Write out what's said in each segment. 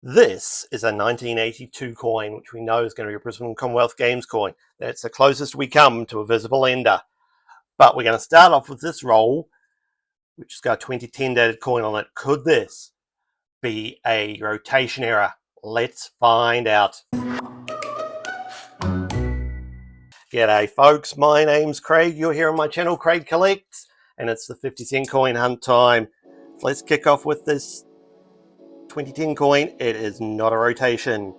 This is a 1982 coin, which we know is going to be a Brisbane Commonwealth Games coin. That's the closest we come to a visible ender. But we're going to start off with this roll, which has got a 2010 dated coin on it. Could this be a rotation error? Let's find out. G'day folks, my name's Craig. You're here on my channel, Craig Collects, and it's the 50-cent coin hunt time. So let's kick off with this 2010 coin. It is not a rotation,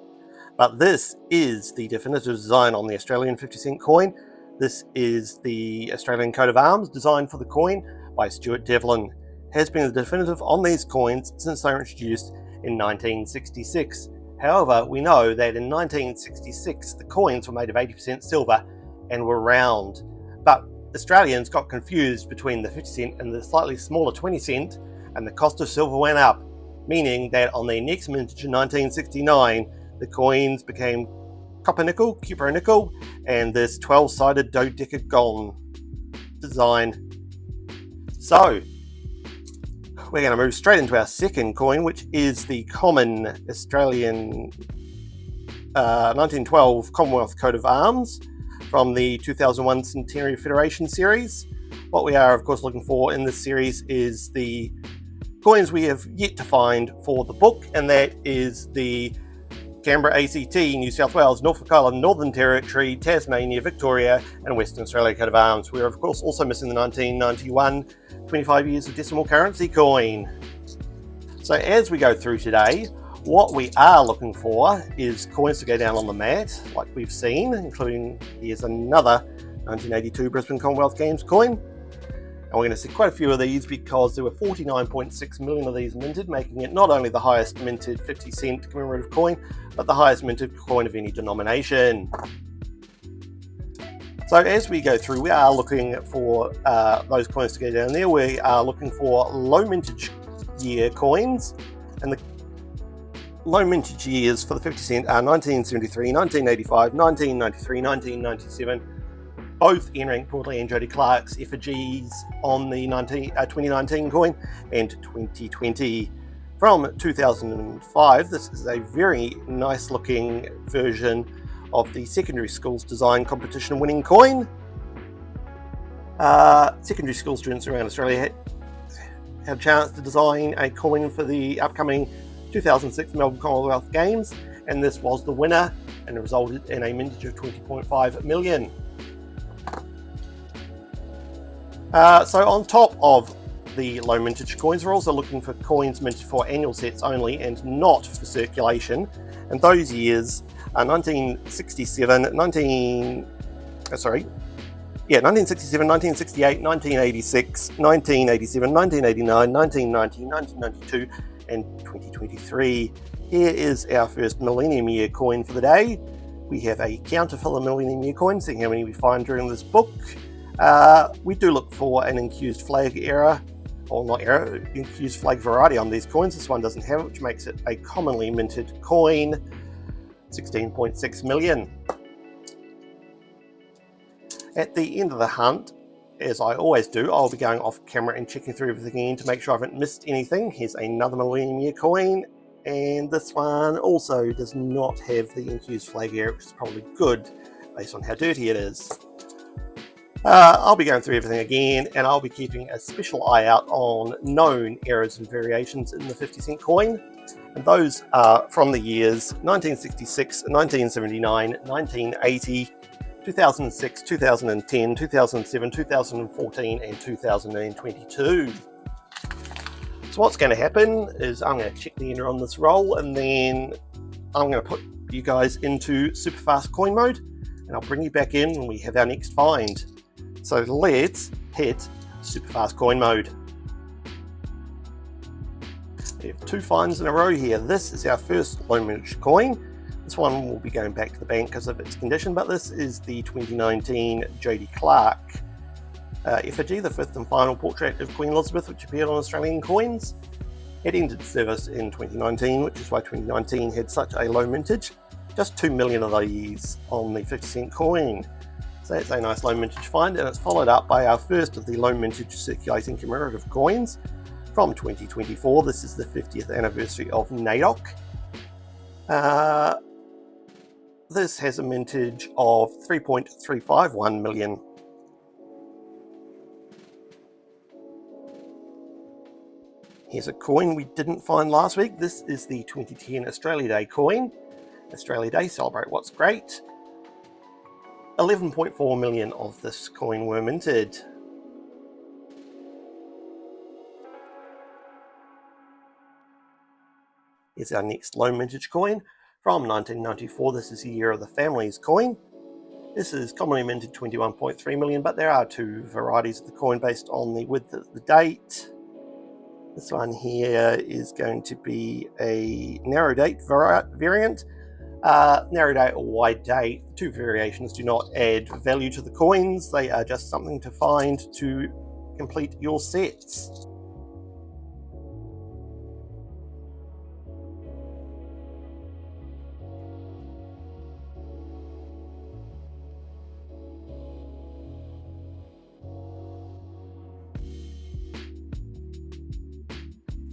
but this is the definitive design on the Australian 50-cent coin. This is the Australian coat of arms designed for the coin by Stuart Devlin. It has been the definitive on these coins since they were introduced in 1966. However, we know that in 1966 the coins were made of 80% silver and were round, but Australians got confused between the 50 cent and the slightly smaller 20 cent, and the cost of silver went up, meaning that on their next mintage in 1969 the coins became copper nickel, cupro nickel, and this 12-sided dodecagon design. So we're going to move straight into our second coin, which is the common Australian 1912 Commonwealth coat of arms from the 2001 Centenary Federation series. What we are, of course, looking for in this series is the coins we have yet to find for the book, and that is the Canberra, ACT, New South Wales, Norfolk Island, Northern Territory, Tasmania, Victoria, and Western Australia coat of arms. We are, of course, also missing the 1991 25 years of decimal currency coin. So as we go through today, what we are looking for is coins to go down on the mat, like we've seen, including here's another 1982 Brisbane Commonwealth Games coin. And we're going to see quite a few of these because there were 49.6 million of these minted, making it not only the highest minted 50 cent commemorative coin, but the highest minted coin of any denomination. So as we go through, we are looking for those coins to go down there. We are looking for low mintage year coins, and the low mintage years for the 50 cent are 1973, 1985, 1993, 1997, both Ian Rank Portley and Jody Clark's effigies on the 2019 coin, and 2020. From 2005, this is a very nice looking version of the secondary schools design competition winning coin. Secondary school students around Australia had a chance to design a coin for the upcoming 2006 Melbourne Commonwealth Games, and this was the winner, and it resulted in a mintage of 20.5 million. So on top of the low mintage coins, we're also looking for coins minted for annual sets only and not for circulation, and those years are 1967, 1967, 1968, 1986, 1987, 1989, 1990, 1992, and 2023. Here is our first Millennium Year coin for the day. We have a counter for the Millennium Year coin, seeing how many we find during this book. We do look for an infused flag error, or not error, infused flag variety on these coins. This one doesn't have it, which makes it a commonly minted coin, 16.6 million. At the end of the hunt, as I always do, I'll be going off camera and checking through everything again to make sure I haven't missed anything. Here's another Millennium Year coin, and this one also does not have the infused flag error, which is probably good based on how dirty it is. I'll be going through everything again, and I'll be keeping a special eye out on known errors and variations in the 50 cent coin. And those are from the years 1966, 1979, 1980, 2006, 2010, 2007, 2014, and 2022. So what's going to happen is I'm going to check the ender on this roll, and then I'm going to put you guys into super fast coin mode, and I'll bring you back in when we have our next find. So let's hit super fast coin mode. We have two finds in a row here. This is our first low mintage coin. This one will be going back to the bank because of its condition, but this is the 2019 Jody Clark effigy, the fifth and final portrait of Queen Elizabeth, which appeared on Australian coins. It ended service in 2019, which is why 2019 had such a low mintage. Just 2 million of these on the 50 cent coin. So that's a nice low mintage find, and it's followed up by our first of the low mintage circulating commemorative coins from 2024. This is the 50th anniversary of NAIDOC. This has a mintage of 3.351 million. Here's a coin we didn't find last week. This is the 2010 Australia Day coin. Australia Day, celebrate what's great. 11.4 million of this coin were minted. Here's our next low mintage coin from 1994. This is the year of the family's coin. This is commonly minted 21.3 million, but there are two varieties of the coin based on the width of the date. This one here is going to be a narrow date variant. Narrow date or wide date, two variations do not add value to the coins. They are just something to find to complete your sets.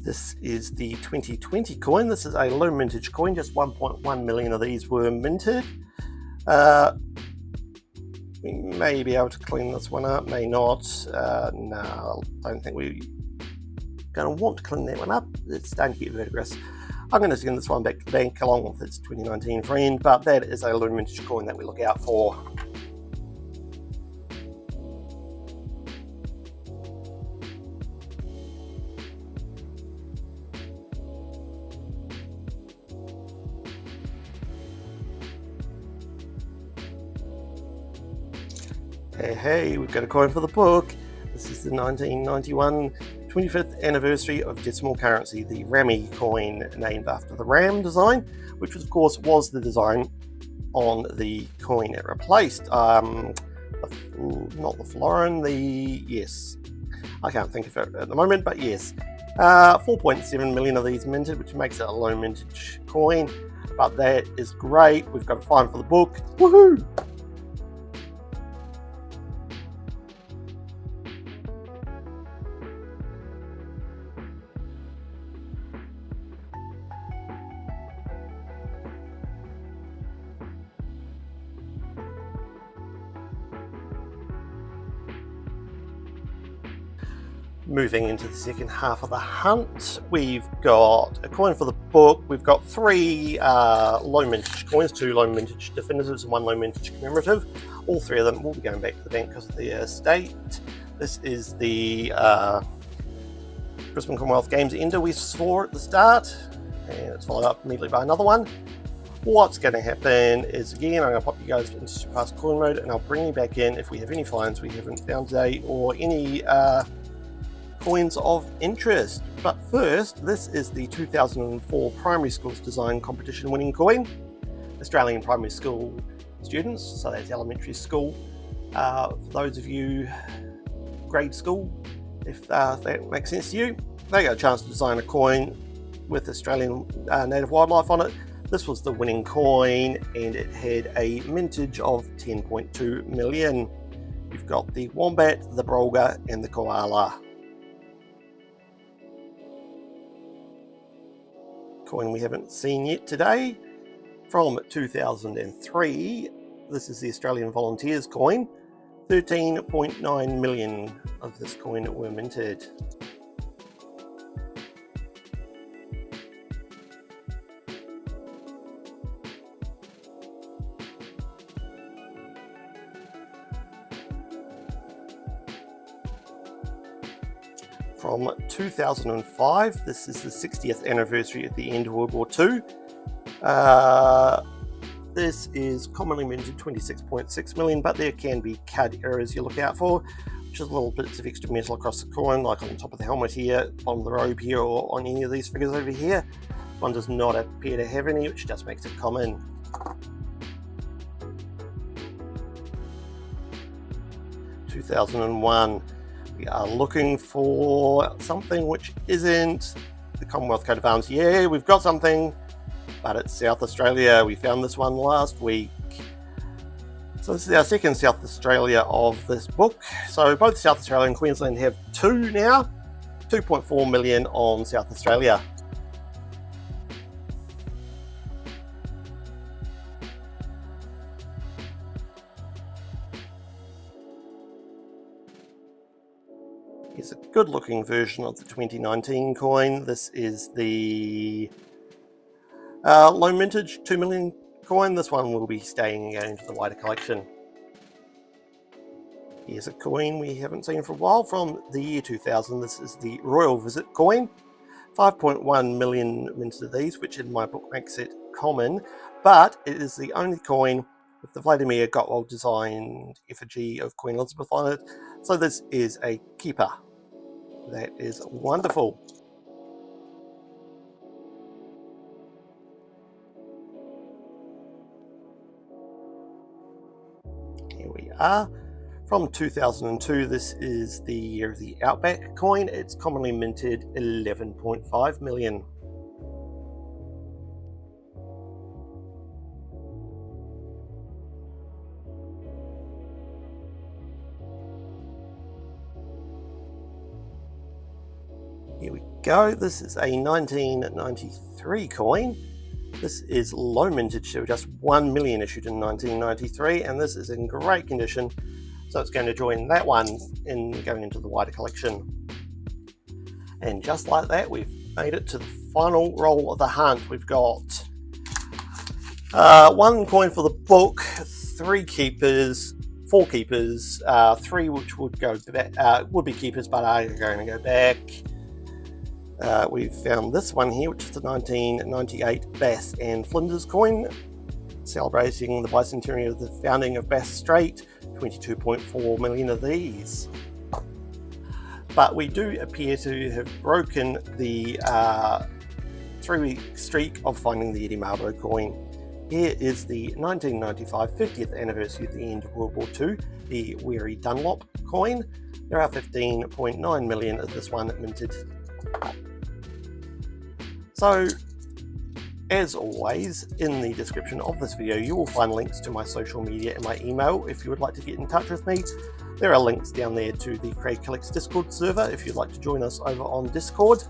This is the 2020 coin. This is a low mintage coin, just 1.1 million of these were minted. We may be able to clean this one up, may not. No, I don't think we're going to want to clean that one up. It's starting to get vertigrous. I'm going to send this one back to the bank along with its 2019 friend, but that is a low mintage coin that we look out for. Hey, we've got a coin for the book. This is the 1991 25th anniversary of decimal currency, the Rami coin, named after the Ram design, which of course was the design on the coin it replaced. Not the florin, yes. I can't think of it at the moment, but yes. 4.7 million of these minted, which makes it a low mintage coin, but that is great. We've got a fine for the book. Woohoo! Moving into the second half of the hunt, we've got a coin for the book. We've got three low mintage coins, two low mintage definitives and one low mintage commemorative. All three of them will be going back to the bank because of their state. This is the Brisbane Commonwealth Games ender we saw at the start, and it's followed up immediately by another one. What's going to happen is, again, I'm going to pop you guys into super fast coin mode, and I'll bring you back in if we have any finds we haven't found today or any coins of interest. But first, this is the 2004 Primary Schools Design Competition winning coin. Australian primary school students, so that's elementary school. For those of you grade school, if that makes sense to you, they got a chance to design a coin with Australian native wildlife on it. This was the winning coin, and it had a mintage of 10.2 million. You've got the wombat, the brolga, and the koala. Coin we haven't seen yet today, from 2003. This is the Australian Volunteers coin. 13.9 million of this coin were minted. From 2005, this is the 60th anniversary at the end of World War II. This is commonly minted 26.6 million, but there can be cad errors you look out for, which is little bits of extra metal across the coin, like on the top of the helmet here, bottom of the robe here, or on any of these figures over here. One does not appear to have any, which just makes it common. (2001). We are looking for something which isn't the Commonwealth coat of arms. Yeah, we've got something, but it's South Australia. We found this one last week. So this is our second South Australia of this book. So both South Australia and Queensland have two now. 2.4 million on South Australia. Here's a good looking version of the 2019 coin. This is the low mintage 2 million coin. This one will be staying into the wider collection. Here's a coin we haven't seen for a while from the year 2000. This is the Royal Visit coin. 5.1 million minted of these, which in my book makes it common, but it is the only coin with the Vladimir Gottwald designed effigy of Queen Elizabeth on it. So this is a keeper. That is wonderful. Here we are. From 2002, this is the year of the Outback coin. It's commonly minted 11.5 million. Here we go. This is a 1993 coin. This is low mintage, so just 1 million issued in 1993, and this is in great condition. So it's going to join that one in going into the wider collection. And just like that, we've made it to the final roll of the hunt. We've got one coin for the book, 3 keepers, 4 keepers, 3 which would go back, would be keepers but are going to go back. We've found this one here, which is the 1998 Bass and Flinders coin, celebrating the bicentenary of the founding of Bass Strait. 22.4 million of these. But we do appear to have broken the 3-week streak of finding the Eddie Marbo coin. Here is the 1995 50th anniversary of the end of World War II, the Weary Dunlop coin. There are 15.9 million of this one minted. So, as always, in the description of this video, you will find links to my social media and my email if you would like to get in touch with me. There are links down there to the Craig Collects Discord server if you'd like to join us over on Discord.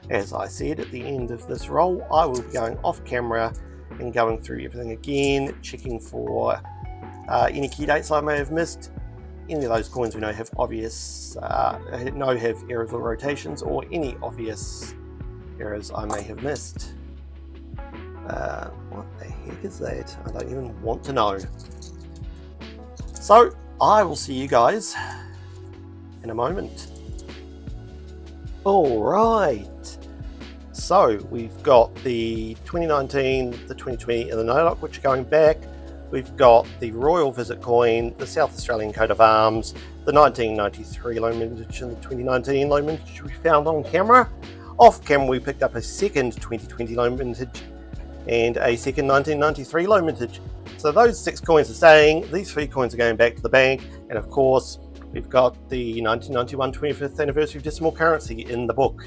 As I said at the end of this roll, I will be going off camera and going through everything again, checking for any key dates I may have missed. Any of those coins we know have obvious, have errors or rotations, or any obvious errors I may have missed. What the heck is that? I don't even want to know. So I will see you guys in a moment. All right. So we've got the 2019, the 2020, and the NODOC, which are going back. We've got the Royal Visit coin, the South Australian coat of arms, the 1993 low mintage, and the 2019 low mintage we found on camera. Off camera, we picked up a second 2020 low mintage and a second 1993 low mintage. So those 6 coins are staying, these 3 coins are going back to the bank, and of course, we've got the 1991 25th anniversary of decimal currency in the book.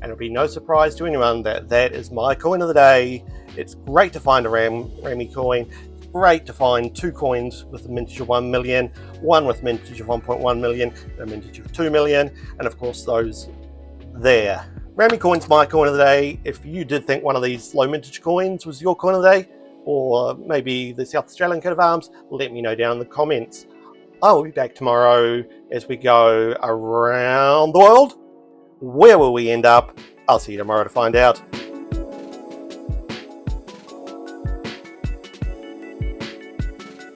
And it'll be no surprise to anyone that that is my coin of the day. It's great to find a Rami coin. It's great to find 2 coins with a mintage of 1 million, one with mintage of 1.1 million, and a mintage of 2 million, and of course those there. Rami coin's my coin of the day. If you did think one of these low mintage coins was your coin of the day, or maybe the South Australian coat of arms, let me know down in the comments. I will be back tomorrow as we go around the world. Where will we end up? I'll see you tomorrow to find out.